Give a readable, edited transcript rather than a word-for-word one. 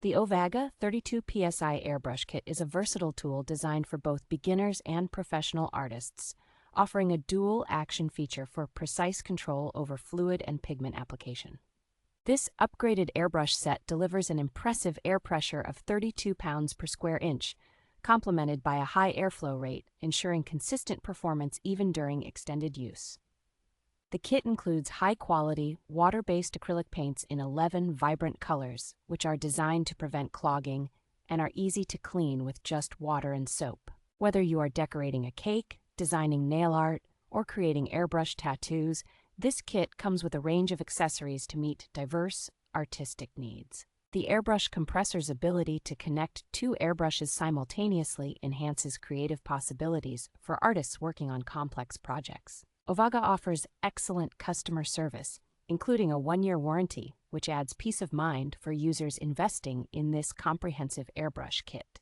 The OVAGA 32PSI Airbrush Kit is a versatile tool designed for both beginners and professional artists, offering a dual action feature for precise control over fluid and pigment application. This upgraded airbrush set delivers an impressive air pressure of 32 pounds per square inch, complemented by a high airflow rate, ensuring consistent performance even during extended use. The kit includes high-quality, water-based acrylic paints in 11 vibrant colors, which are designed to prevent clogging and are easy to clean with just water and soap. Whether you are decorating a cake, designing nail art, or creating airbrush tattoos, this kit comes with a range of accessories to meet diverse artistic needs. The airbrush compressor's ability to connect two airbrushes simultaneously enhances creative possibilities for artists working on complex projects. OVAGA offers excellent customer service, including a 1-year warranty, which adds peace of mind for users investing in this comprehensive airbrush kit.